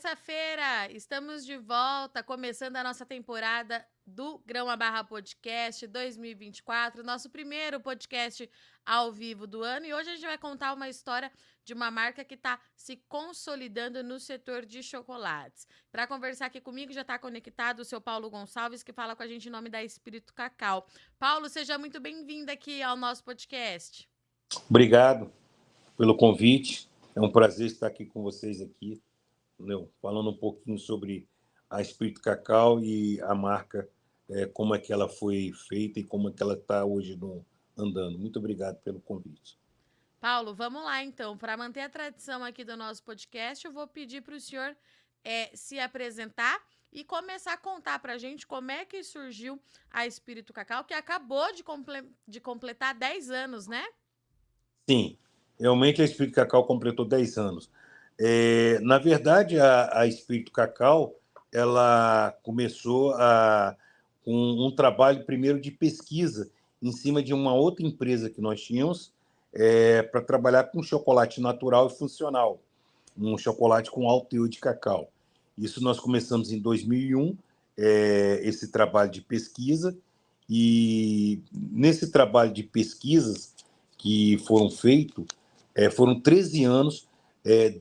Terça-feira, estamos de volta, começando a nossa temporada do Grão a Barra Podcast 2024, nosso primeiro podcast ao vivo do ano. E hoje a gente vai contar uma história de uma marca que está se consolidando no setor de chocolates. Para conversar aqui comigo já está conectado o seu Paulo Gonçalves, que fala com a gente em nome da Espírito Cacau. Paulo, seja muito bem-vindo aqui ao nosso podcast. Obrigado pelo convite. É um prazer estar aqui com vocês aqui, entendeu? Falando um pouquinho sobre a Espírito Cacau e a marca, como é que ela foi feita e como é que ela está hoje andando. Muito obrigado pelo convite. Paulo, vamos lá então. Para manter a tradição aqui do nosso podcast, eu vou pedir para o senhor se apresentar e começar a contar para a gente como é que surgiu a Espírito Cacau, que acabou de completar 10 anos, né? Sim, realmente a Espírito Cacau completou 10 anos. Na verdade, a Espírito Cacau ela começou com um trabalho primeiro de pesquisa em cima de uma outra empresa que nós tínhamos para trabalhar com chocolate natural e funcional, um chocolate com alto teor de cacau. Isso nós começamos em 2001, esse trabalho de pesquisa, e nesse trabalho de pesquisas que foram feitos, foram 13 anos,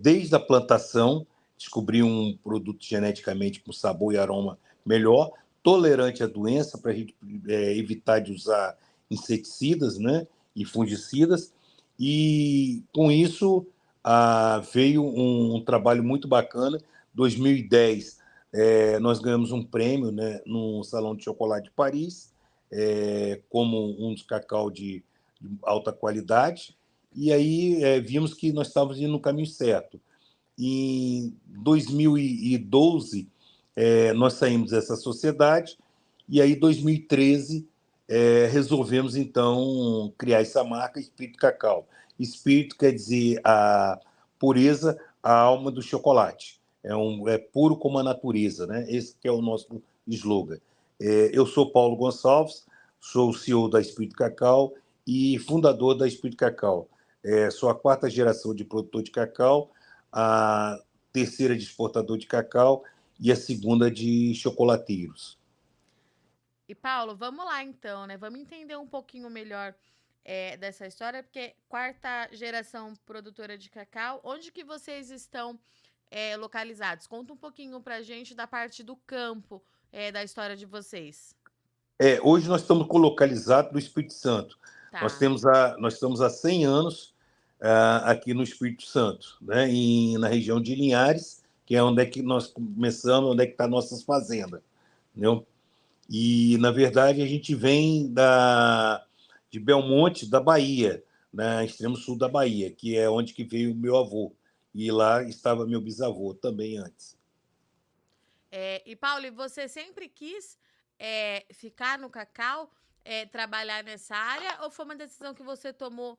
desde a plantação, descobrir um produto geneticamente com sabor e aroma melhor, tolerante à doença, para a gente evitar de usar inseticidas, né, e fungicidas, e com isso veio um trabalho muito bacana. Em 2010, nós ganhamos um prêmio, né, no Salão de Chocolate de Paris, como um dos cacau de alta qualidade, e aí vimos que nós estávamos indo no caminho certo. Em 2012, nós saímos dessa sociedade, e aí, em 2013, resolvemos, então, criar essa marca Espírito Cacau. Espírito quer dizer a pureza, a alma do chocolate. É puro como a natureza, né? Esse que é o nosso slogan. Eu sou Paulo Gonçalves, sou o CEO da Espírito Cacau e fundador da Espírito Cacau. Sou a quarta geração de produtor de cacau, a terceira de exportador de cacau e a segunda de chocolateiros. E Paulo, vamos lá então, né? Vamos entender um pouquinho melhor dessa história, porque quarta geração produtora de cacau, onde que vocês estão localizados? Conta um pouquinho pra gente da parte do campo da história de vocês. Hoje nós estamos localizados no Espírito Santo. Tá. Nós estamos há 100 anos aqui no Espírito Santo, né? Na região de Linhares, que é onde é que nós começamos, onde é que está nossas fazendas. Entendeu? E, na verdade, a gente vem de Belmonte, da Bahia, né? Extremo sul da Bahia, que é onde que veio o meu avô. E lá estava meu bisavô também antes. E Paulo, e você sempre quis ficar no cacau, trabalhar nessa área, ou foi uma decisão que você tomou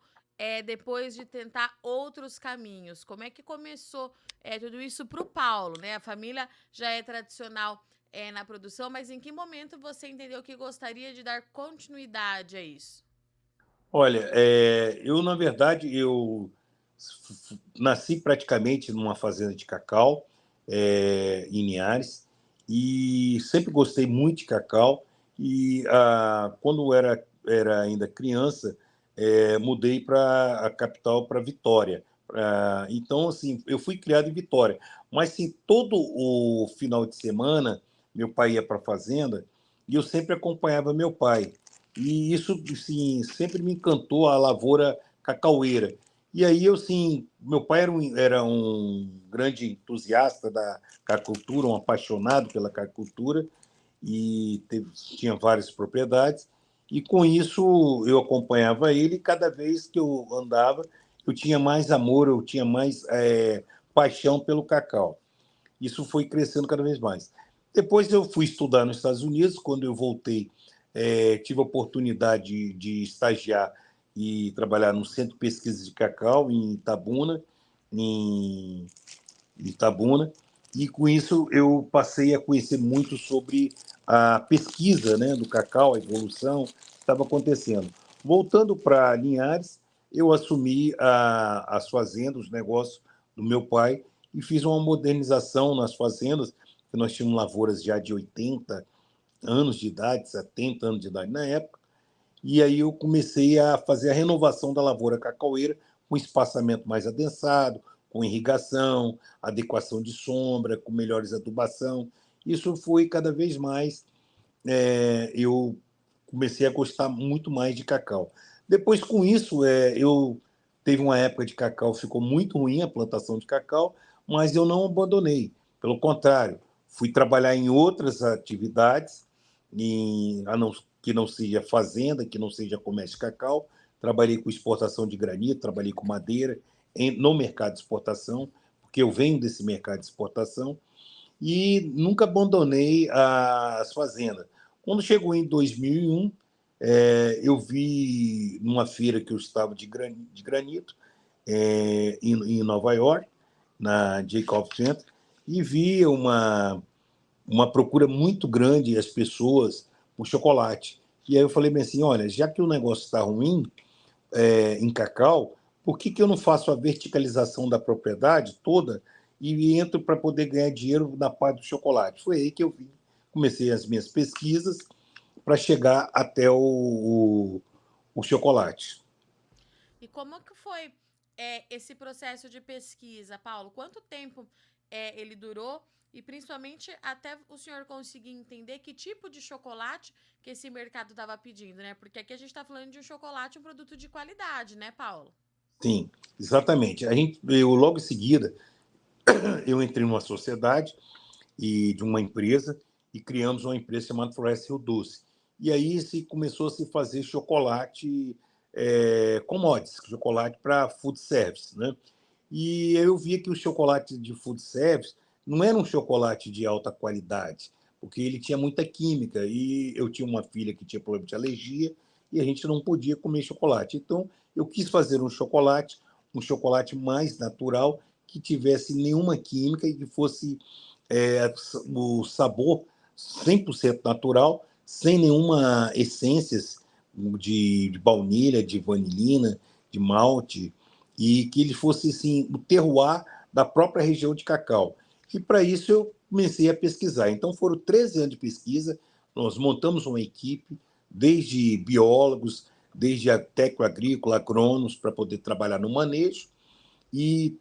depois de tentar outros caminhos? Como é que começou tudo isso para o Paulo, né? A família já é tradicional na produção, mas em que momento você entendeu que gostaria de dar continuidade a isso? Olha, na verdade, eu nasci praticamente numa fazenda de cacau, em Linhares, e sempre gostei muito de cacau. E quando eu era ainda criança, mudei para a capital, para Vitória. Então, assim, eu fui criado em Vitória, mas sim, todo o final de semana, meu pai ia para a fazenda e eu sempre acompanhava meu pai. E isso, assim, sempre me encantou, a lavoura cacaueira. E aí eu, sim, meu pai era um grande entusiasta da cacaucultura, um apaixonado pela cacaucultura, e tinha várias propriedades. E com isso eu acompanhava ele, e cada vez que eu andava, eu tinha mais amor, eu tinha mais paixão pelo cacau. Isso foi crescendo cada vez mais. Depois eu fui estudar nos Estados Unidos. Quando eu voltei, tive a oportunidade de estagiar e trabalhar no Centro de Pesquisa de Cacau, em Itabuna, e com isso eu passei a conhecer muito sobre a pesquisa, né, do cacau, a evolução que estava acontecendo. Voltando para Linhares, eu assumi as fazendas, os negócios do meu pai, e fiz uma modernização nas fazendas, que nós tínhamos lavouras já de 80 anos de idade, 70 anos de idade na época, e aí eu comecei a fazer a renovação da lavoura cacaueira com espaçamento mais adensado, com irrigação, adequação de sombra, com melhores adubação. Isso foi cada vez mais, eu comecei a gostar muito mais de cacau. Depois, com isso, eu teve uma época de cacau, ficou muito ruim a plantação de cacau, mas eu não abandonei. Pelo contrário, fui trabalhar em outras atividades, que não seja fazenda, que não seja comércio de cacau. Trabalhei com exportação de granito, trabalhei com madeira no mercado de exportação, porque eu venho desse mercado de exportação, e nunca abandonei as fazendas. Quando chegou em 2001, eu vi numa feira que eu estava de granito, em Nova York, na Jacob Center, e vi uma procura muito grande as pessoas por chocolate. E aí eu falei bem assim, olha, já que o negócio está ruim em cacau, por que eu não faço a verticalização da propriedade toda e entro para poder ganhar dinheiro na parte do chocolate? Foi aí que eu comecei as minhas pesquisas para chegar até o chocolate. E como que foi esse processo de pesquisa, Paulo? Quanto tempo ele durou? E principalmente até o senhor conseguir entender que tipo de chocolate que esse mercado estava pedindo, né? Porque aqui a gente está falando de um chocolate, um produto de qualidade, né, Paulo? Sim, exatamente. Eu logo em seguida, eu entrei numa sociedade de uma empresa e criamos uma empresa chamada Floresta Rio Doce. E aí começou a se fazer chocolate commodities, chocolate para food service, né? E eu via que o chocolate de food service não era um chocolate de alta qualidade, porque ele tinha muita química e eu tinha uma filha que tinha problema de alergia e a gente não podia comer chocolate. Então, eu quis fazer um chocolate mais natural, que tivesse nenhuma química e que fosse o sabor 100% natural, sem nenhuma essências de baunilha, de vanilina, de malte, e que ele fosse assim, o terroir da própria região de cacau. E para isso eu comecei a pesquisar. Então foram 13 anos de pesquisa, nós montamos uma equipe, desde biólogos, desde a técnico agrícola, agrônomos, para poder trabalhar no manejo, e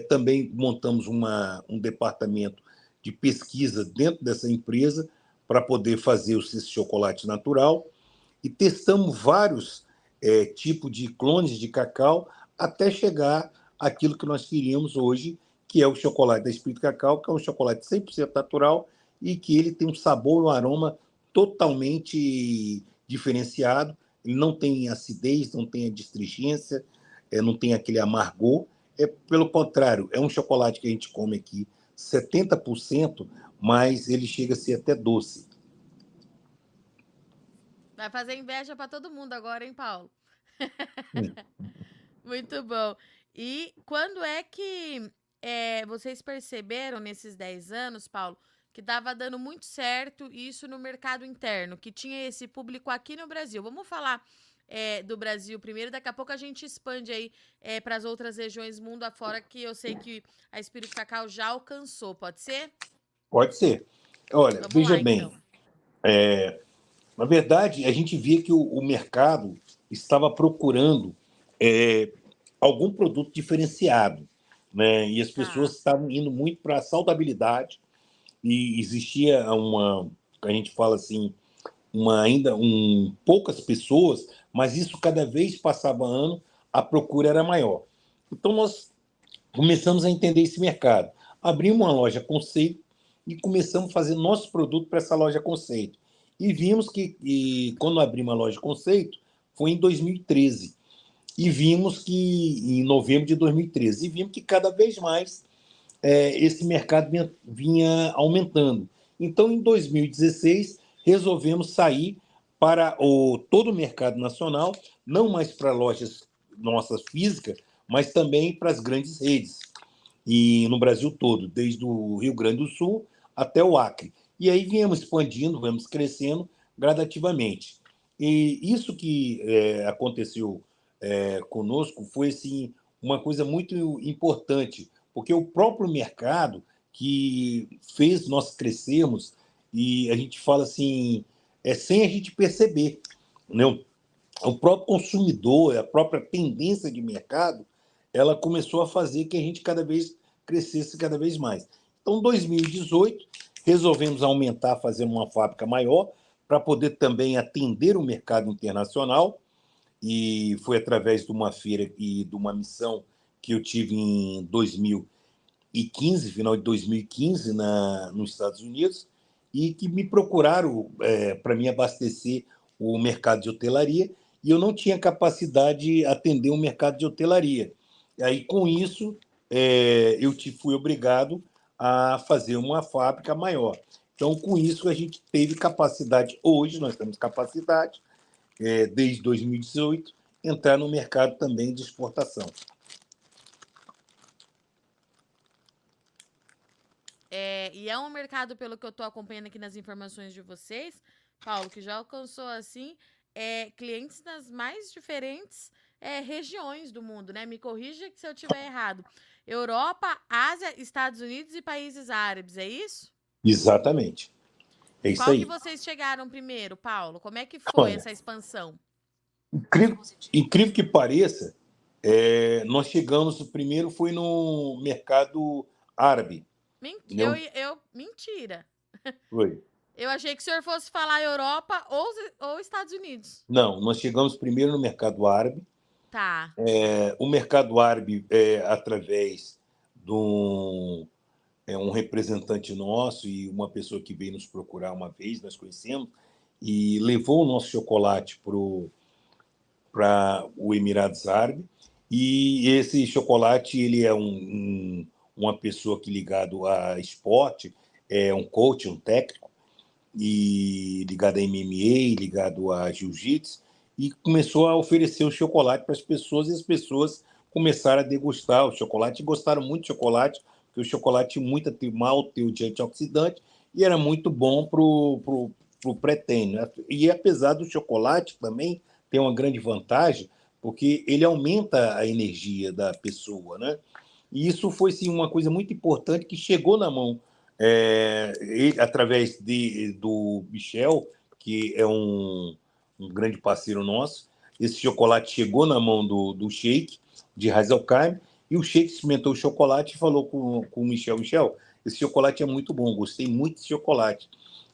também montamos um departamento de pesquisa dentro dessa empresa para poder fazer esse chocolate natural, e testamos vários tipos de clones de cacau até chegar àquilo que nós queríamos hoje, que é o chocolate da Espírito Cacau, que é um chocolate 100% natural e que ele tem um sabor e um aroma totalmente diferenciado. Ele não tem acidez, não tem adstringência, não tem aquele amargor. Pelo contrário, é um chocolate que a gente come aqui 70%, mas ele chega a ser até doce. Vai fazer inveja para todo mundo agora, hein, Paulo? Muito bom. E quando é que vocês perceberam nesses 10 anos, Paulo, que estava dando muito certo isso no mercado interno, que tinha esse público aqui no Brasil? Vamos falar do Brasil primeiro, daqui a pouco a gente expande aí para as outras regiões mundo afora, que eu sei que a Espírito Cacau já alcançou, pode ser? Pode ser. Olha, Vamos veja lá, bem, então. na verdade, a gente via que o mercado estava procurando é, algum produto diferenciado, né? E as pessoas Tá. estavam indo muito para a saudabilidade, e existia a gente fala assim, poucas pessoas, mas isso cada vez passava ano, a procura era maior. Então nós começamos a entender esse mercado. Abrimos uma loja conceito e começamos a fazer nosso produto para essa loja conceito. E vimos quando abrimos a loja conceito, foi em 2013. E vimos que, em novembro de 2013, e vimos que cada vez mais esse mercado vinha aumentando. Então, em 2016, resolvemos sair para todo o mercado nacional, não mais para lojas nossas físicas, mas também para as grandes redes, e no Brasil todo, desde o Rio Grande do Sul até o Acre. E aí viemos expandindo, viemos crescendo gradativamente. E isso que aconteceu conosco foi assim, uma coisa muito importante, porque o próprio mercado que fez nós crescermos, e a gente fala assim, sem a gente perceber, né? O próprio consumidor, a própria tendência de mercado, ela começou a fazer que a gente cada vez crescesse cada vez mais. Então, em 2018, resolvemos aumentar, fazer uma fábrica maior, para poder também atender o mercado internacional, e foi através de uma feira e de uma missão que eu tive em 2015, final de 2015, nos Estados Unidos, e que me procuraram para me abastecer o mercado de hotelaria, e eu não tinha capacidade de atender o mercado de hotelaria. E aí, com isso, fui obrigado a fazer uma fábrica maior. Então, com isso, a gente teve capacidade, hoje nós temos capacidade, desde 2018, entrar no mercado também de exportação. E é um mercado, pelo que eu estou acompanhando aqui nas informações de vocês, Paulo, que já alcançou, assim, clientes das mais diferentes regiões do mundo, né? Me corrija se eu estiver errado. Europa, Ásia, Estados Unidos e países árabes, é isso? Exatamente. É E isso qual que aí. vocês chegaram primeiro, Paulo? Como é que foi Olha, essa expansão? incrível que pareça, nós chegamos, o primeiro foi no mercado árabe. Entendeu? Mentira. Foi. Eu achei que o senhor fosse falar Europa ou Estados Unidos. Não, nós chegamos primeiro no mercado árabe. Tá. O mercado árabe, através de um representante nosso e uma pessoa que veio nos procurar uma vez, nós conhecemos, e levou o nosso chocolate para o Emirados Árabes. E esse chocolate, ele é uma pessoa que ligado a esporte, é um coach, um técnico, e ligado a MMA, ligado a jiu-jitsu, e começou a oferecer o chocolate para as pessoas, e as pessoas começaram a degustar o chocolate, e gostaram muito do chocolate, porque o chocolate tinha muito mal teor de antioxidante, e era muito bom para o pré-treino, né? E apesar do chocolate também ter uma grande vantagem, porque ele aumenta a energia da pessoa, né? E isso foi sim uma coisa muito importante que chegou na mão através do Michel, que é um grande parceiro nosso. Esse chocolate chegou na mão do Sheik, de Hazelkine, e o Sheik experimentou o chocolate e falou com o Michel: Michel, esse chocolate é muito bom, gostei muito desse chocolate.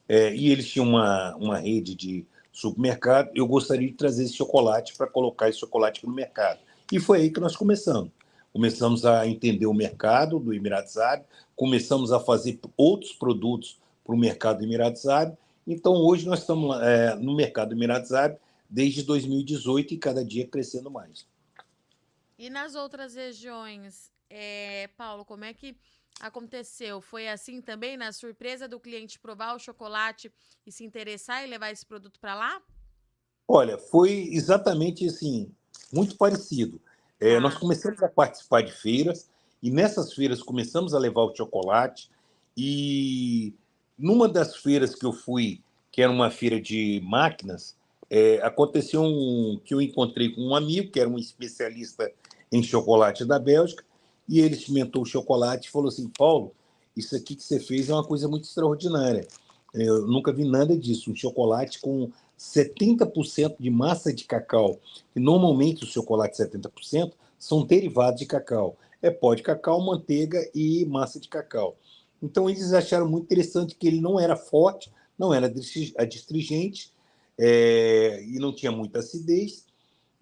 E eles tinham uma rede de supermercado, eu gostaria de trazer esse chocolate para colocar esse chocolate aqui no mercado. E foi aí que nós começamos. Começamos a entender o mercado do Emirados Árabes, começamos a fazer outros produtos para o mercado do Emirados Árabes. Então, hoje nós estamos no mercado do Emirados Árabes desde 2018 e cada dia crescendo mais. E nas outras regiões, Paulo, como é que aconteceu? Foi assim também, na surpresa do cliente provar o chocolate e se interessar e levar esse produto para lá? Olha, foi exatamente assim, muito parecido. Nós Tá. começamos a participar de feiras, e nessas feiras começamos a levar o chocolate, e numa das feiras que eu fui, que era uma feira de máquinas, aconteceu que eu encontrei com um amigo, que era um especialista em chocolate da Bélgica, e ele experimentou o chocolate e falou assim: Paulo, isso aqui que você fez é uma coisa muito extraordinária. Eu nunca vi nada disso, um chocolate com 70% de massa de cacau. E normalmente os chocolates 70% são derivados de cacau. É pó de cacau, manteiga e massa de cacau. Então eles acharam muito interessante que ele não era forte, não era adstringente, e não tinha muita acidez.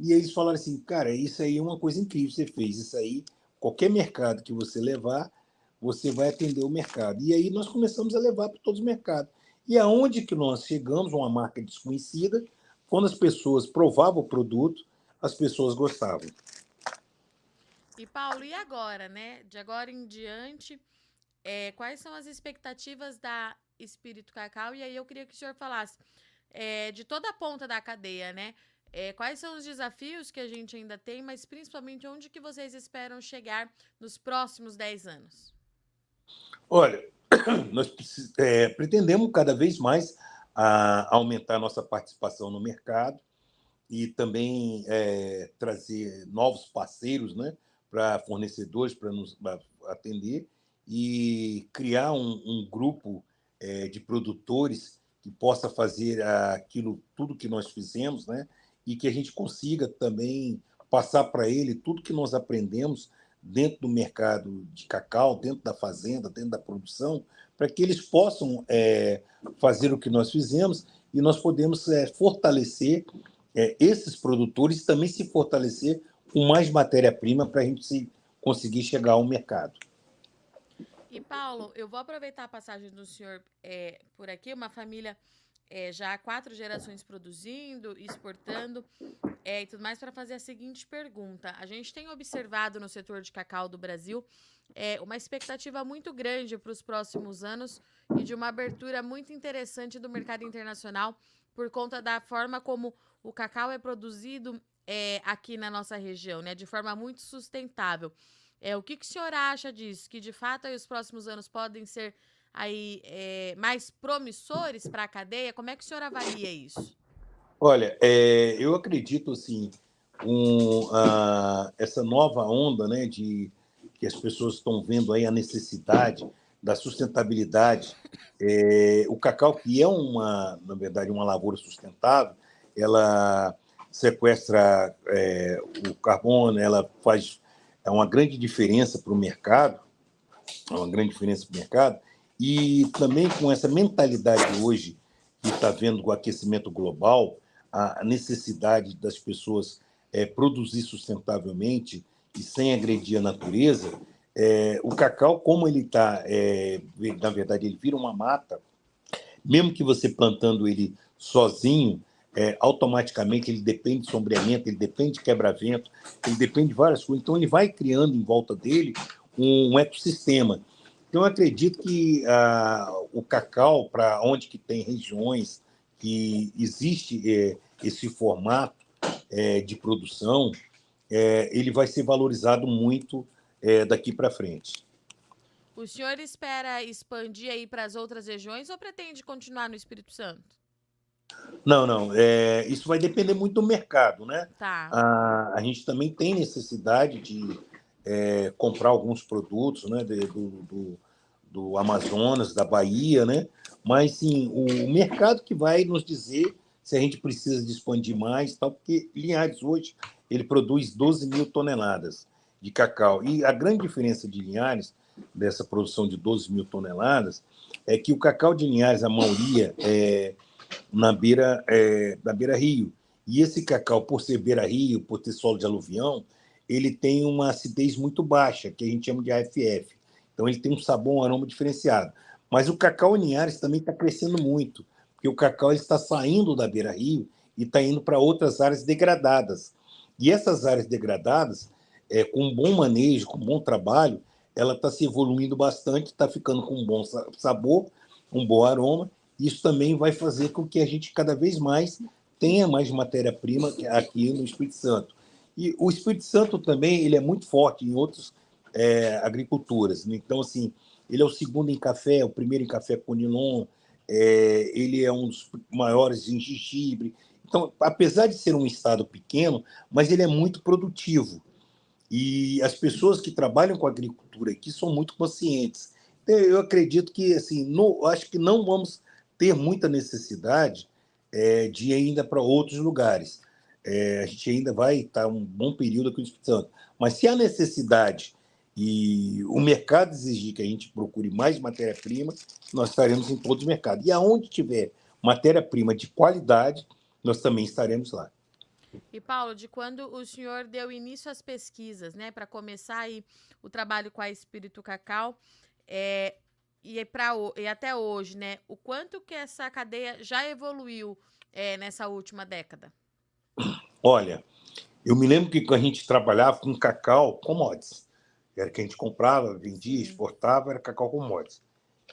E eles falaram assim: cara, isso aí é uma coisa incrível que você fez. Isso aí, qualquer mercado que você levar, você vai atender o mercado. E aí nós começamos a levar para todos os mercados. E aonde que nós chegamos, uma marca desconhecida, quando as pessoas provavam o produto, as pessoas gostavam. E Paulo, e agora, né? De agora em diante, quais são as expectativas da Espírito Cacau? E aí eu queria que o senhor falasse de toda a ponta da cadeia, né? Quais são os desafios que a gente ainda tem, mas principalmente onde que vocês esperam chegar nos próximos 10 anos? Olha, nós pretendemos cada vez mais aumentar a nossa participação no mercado, e também trazer novos parceiros, né, para fornecedores para nos atender e criar um grupo de produtores que possa fazer aquilo, tudo que nós fizemos, né? E que a gente consiga também passar para ele tudo que nós aprendemos dentro do mercado de cacau, dentro da fazenda, dentro da produção, para que eles possam fazer o que nós fizemos e nós podemos fortalecer esses produtores e também se fortalecer com mais matéria-prima para a gente conseguir chegar ao mercado. E, Paulo, eu vou aproveitar a passagem do senhor por aqui, uma família já há 4 gerações produzindo, exportando e tudo mais, para fazer a seguinte pergunta. A gente tem observado no setor de cacau do Brasil uma expectativa muito grande para os próximos anos e de uma abertura muito interessante do mercado internacional por conta da forma como o cacau é produzido aqui na nossa região, né, de forma muito sustentável. O que o senhor acha disso? Que de fato aí, os próximos anos podem ser aí, mais promissores para a cadeia? Como é que o senhor avalia isso? Olha, eu acredito assim, essa nova onda, né, de que as pessoas estão vendo aí a necessidade da sustentabilidade. O cacau, que é na verdade, uma lavoura sustentável, ela sequestra o carbono, ela faz uma grande diferença para o mercado, e também com essa mentalidade hoje que está vendo o aquecimento global, a necessidade das pessoas produzir sustentavelmente e sem agredir a natureza, o cacau, como ele está, na verdade, ele vira uma mata, mesmo que você plantando ele sozinho, automaticamente ele depende de sombreamento, ele depende de quebra-vento, ele depende de várias coisas. Então, ele vai criando em volta dele um ecossistema. Então, eu acredito que o cacau, para onde que tem regiões que existe esse formato de produção, ele vai ser valorizado muito daqui para frente. O senhor espera expandir aí para as outras regiões ou pretende continuar no Espírito Santo? Não, não. Isso vai depender muito do mercado, né? Tá. A gente também tem necessidade de comprar alguns produtos, né, do Amazonas, da Bahia, né? Mas sim, o mercado que vai nos dizer se a gente precisa de expandir mais, tal, porque Linhares hoje ele produz 12 mil toneladas de cacau. E a grande diferença de Linhares, dessa produção de 12 mil toneladas, é que o cacau de Linhares, a maioria, na beira rio. E esse cacau, por ser beira rio, por ter solo de aluvião, ele tem uma acidez muito baixa, que a gente chama de AFF. Então, ele tem um sabor, um aroma diferenciado. Mas o cacau em Linhares também está crescendo muito, porque o cacau está saindo da beira rio e está indo para outras áreas degradadas. E essas áreas degradadas, com um bom manejo, com um bom trabalho, ela está se evoluindo bastante, está ficando com um bom sabor, um bom aroma. Isso também vai fazer com que a gente cada vez mais tenha mais matéria-prima aqui no Espírito Santo. E o Espírito Santo também ele é muito forte em outras agriculturas. Então, assim, ele é o segundo em café, é o primeiro em café conilon, ele é um dos maiores em gengibre. Então, apesar de ser um estado pequeno, mas ele é muito produtivo. E as pessoas que trabalham com agricultura aqui são muito conscientes. Então, eu acredito que, assim, acho que não vamos ter muita necessidade de ir ainda para outros lugares. A gente ainda vai estar um bom período aqui no Espírito Santo. Mas se há necessidade e o mercado exigir que a gente procure mais matéria-prima, nós estaremos em todos os mercados. E aonde tiver matéria-prima de qualidade, nós também estaremos lá. E, Paulo, de quando o senhor deu início às pesquisas, né, para começar aí o trabalho com a Espírito Cacau, e até hoje, né, o quanto que essa cadeia já evoluiu nessa última década? Olha, eu me lembro que quando a gente trabalhava com cacau commodities, era que a gente comprava, vendia, Sim. exportava, era cacau commodities.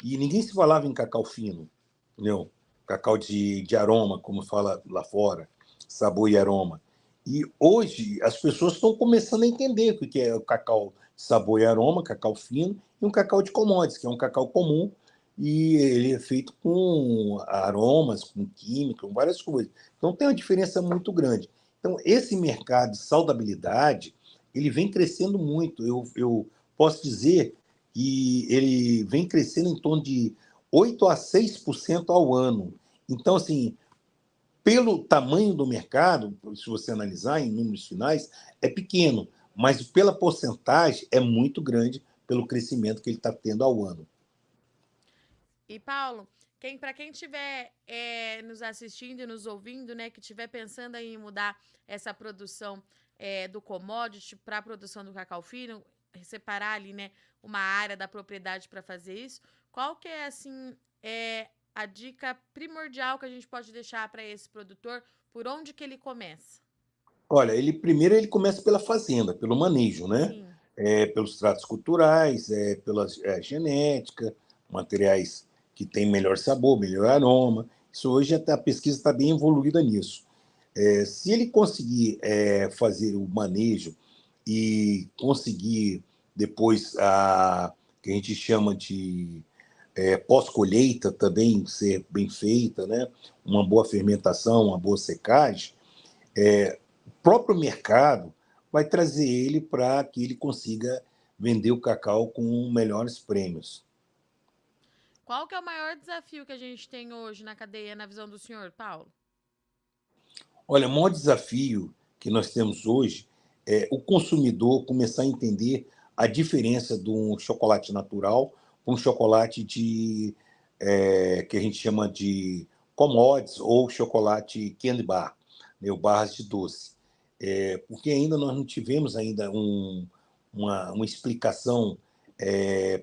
E ninguém se falava em cacau fino, entendeu? Cacau de aroma, como fala lá fora, sabor e aroma. E hoje as pessoas estão começando a entender o que é o cacau de sabor e aroma, cacau fino, e um cacau de commodities, que é um cacau comum, e ele é feito com aromas, com química, com várias coisas. Então tem uma diferença muito grande. Então, esse mercado de saudabilidade, ele vem crescendo muito. Eu posso dizer que ele vem crescendo em torno de 8 a 6% ao ano. Então, assim, pelo tamanho do mercado, se você analisar em números finais, é pequeno, mas pela porcentagem é muito grande pelo crescimento que ele está tendo ao ano. E Paulo, para quem estiver nos assistindo e nos ouvindo, né, que estiver pensando em mudar essa produção do commodity para a produção do cacau fino, separar ali, né, uma área da propriedade para fazer isso, qual que é assim a dica primordial que a gente pode deixar para esse produtor? Por onde que ele começa? Olha, primeiro ele começa pela fazenda, pelo manejo, né? Sim. Pelos tratos culturais, pela genética, materiais que têm melhor sabor, melhor aroma. Isso hoje a pesquisa está bem evoluída nisso. Se ele conseguir fazer o manejo e conseguir depois que a gente chama de pós-colheita também ser bem feita, né? Uma boa fermentação, uma boa secagem, o próprio mercado vai trazer ele para que ele consiga vender o cacau com melhores prêmios. Qual que é o maior desafio que a gente tem hoje na cadeia, na visão do senhor, Paulo? Olha, o maior desafio que nós temos hoje é o consumidor começar a entender a diferença de um chocolate natural para um chocolate que a gente chama de commodities ou chocolate candy bar, né, ou barras de doce. Porque ainda nós não tivemos ainda uma explicação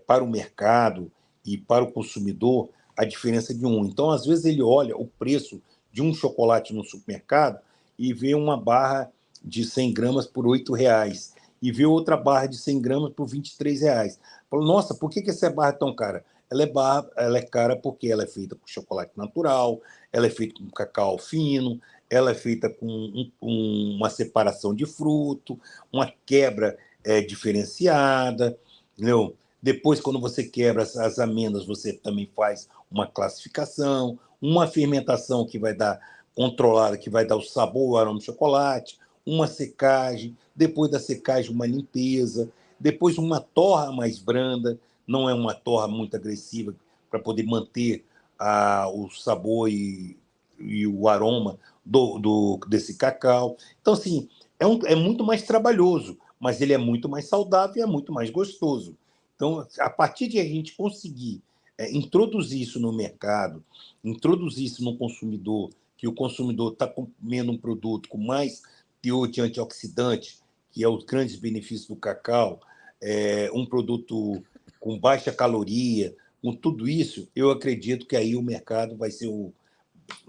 para o mercado e para o consumidor a diferença de um. Então, às vezes, ele olha o preço de um chocolate no supermercado e vê uma barra de 100 gramas por R$ 8 e vê outra barra de 100 gramas por R$ 23. Fala, nossa, por que essa barra é tão cara? Ela é cara porque ela é feita com chocolate natural, ela é feita com cacau fino, ela é feita com uma separação de fruto, uma quebra diferenciada, entendeu? Depois, quando você quebra as amêndoas, você também faz uma classificação, uma fermentação que vai dar controlada, que vai dar o sabor, o aroma do chocolate, uma secagem, depois da secagem uma limpeza, depois uma torra mais branda, não é uma torra muito agressiva para poder manter o sabor e o aroma desse cacau. Então, assim, é muito mais trabalhoso, mas ele é muito mais saudável e é muito mais gostoso. Então, a partir de a gente conseguir introduzir isso no mercado, introduzir isso no consumidor, que o consumidor está comendo um produto com mais teor de antioxidante, que é os grandes benefícios do cacau, um produto com baixa caloria, com tudo isso, eu acredito que aí o mercado vai ser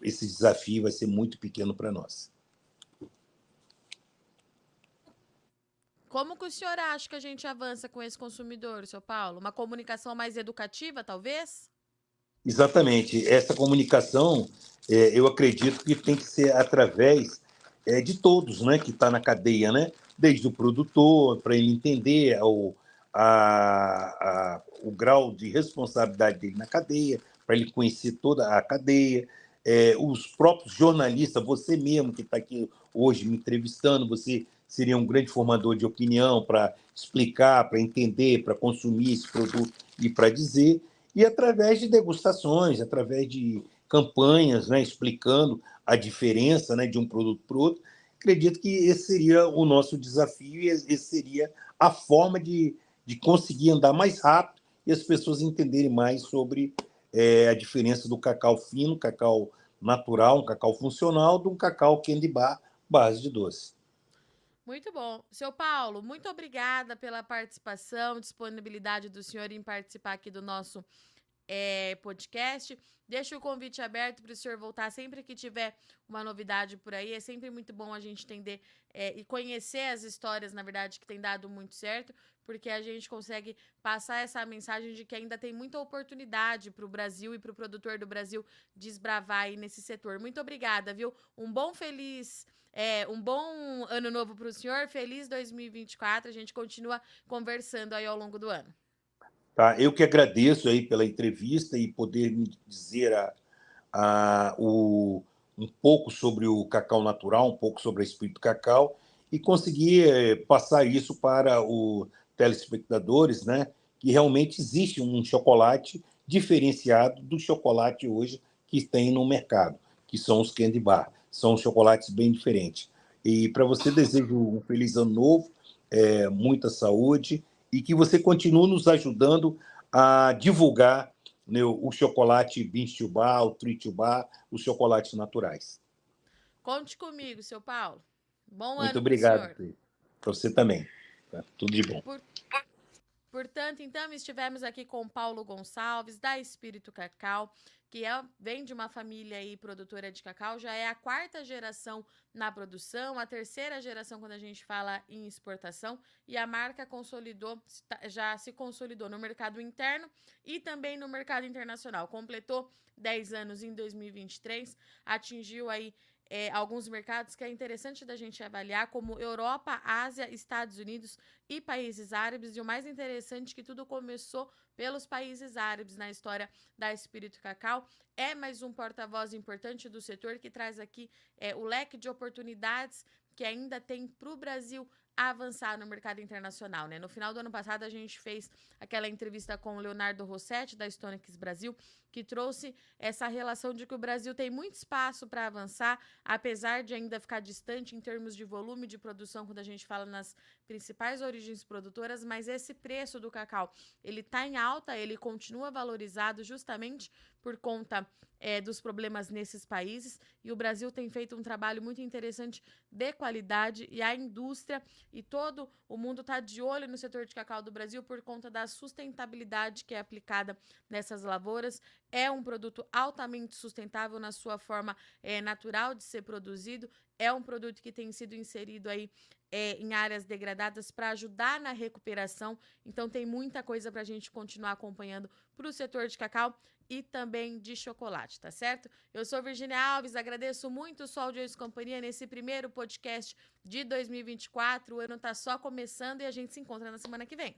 esse desafio vai ser muito pequeno para nós. Como que o senhor acha que a gente avança com esse consumidor, seu Paulo? Uma comunicação mais educativa, talvez? Exatamente. Essa comunicação, eu acredito que tem que ser através de todos, né, que está na cadeia, né? Desde o produtor, para ele entender o grau de responsabilidade dele na cadeia, para ele conhecer toda a cadeia, os próprios jornalistas, você mesmo que está aqui hoje me entrevistando, você seria um grande formador de opinião para explicar, para entender, para consumir esse produto e para dizer, e através de degustações, através de campanhas, né, explicando a diferença, né, de um produto para o outro. Acredito que esse seria o nosso desafio e esse seria a forma de conseguir andar mais rápido e as pessoas entenderem mais sobre a diferença do cacau fino, cacau natural, um cacau funcional, de um cacau candy bar, base de doce. Muito bom. Seu Paulo, muito obrigada pela participação, disponibilidade do senhor em participar aqui do nosso podcast. Deixo o convite aberto para o senhor voltar sempre que tiver uma novidade por aí. É sempre muito bom a gente entender e conhecer as histórias, na verdade, que tem dado muito certo, porque a gente consegue passar essa mensagem de que ainda tem muita oportunidade para o Brasil e para o produtor do Brasil desbravar aí nesse setor. Muito obrigada, viu? Um bom ano novo para o senhor. Feliz 2024. A gente continua conversando aí ao longo do ano. Tá? Eu que agradeço aí pela entrevista e poder me dizer um pouco sobre o cacau natural, um pouco sobre a espírito cacau, e conseguir passar isso para os telespectadores, né, que realmente existe um chocolate diferenciado do chocolate hoje que tem no mercado, que são os candy bar. São chocolates bem diferentes. E para você desejo um feliz ano novo, muita saúde e que você continue nos ajudando a divulgar, né, o chocolate Beans to Bar, o Treat to Bar, os chocolates naturais. Conte comigo, seu Paulo. Bom Muito ano para o obrigado. senhor. Para você também. Tá? Tudo de bom. Portanto, então, estivemos aqui com Paulo Gonçalves, da Espírito Cacau, que vem de uma família aí produtora de cacau, já é a 4ª geração na produção, a 3ª geração quando a gente fala em exportação, e a marca já se consolidou no mercado interno e também no mercado internacional. Completou 10 anos em 2023, atingiu aí alguns mercados que é interessante da gente avaliar, como Europa, Ásia, Estados Unidos e países árabes. E o mais interessante é que tudo começou pelos países árabes na história da Espírito Cacau. É mais um porta-voz importante do setor que traz aqui o leque de oportunidades que ainda tem para o Brasil avançar no mercado internacional, né? No final do ano passado, a gente fez aquela entrevista com o Leonardo Rossetti, da Stonix Brasil, que trouxe essa relação de que o Brasil tem muito espaço para avançar, apesar de ainda ficar distante em termos de volume de produção, quando a gente fala nas principais origens produtoras, mas esse preço do cacau, ele está em alta, ele continua valorizado justamente por conta dos problemas nesses países, e o Brasil tem feito um trabalho muito interessante de qualidade, e a indústria e todo o mundo está de olho no setor de cacau do Brasil por conta da sustentabilidade que é aplicada nessas lavouras. É um produto altamente sustentável na sua forma natural de ser produzido, é um produto que tem sido inserido aí em áreas degradadas para ajudar na recuperação. Então tem muita coisa para a gente continuar acompanhando para o setor de cacau e também de chocolate, tá certo? Eu sou Virgínia Alves, agradeço muito sua audiência e companhia nesse primeiro podcast de 2024. O ano tá só começando e a gente se encontra na semana que vem.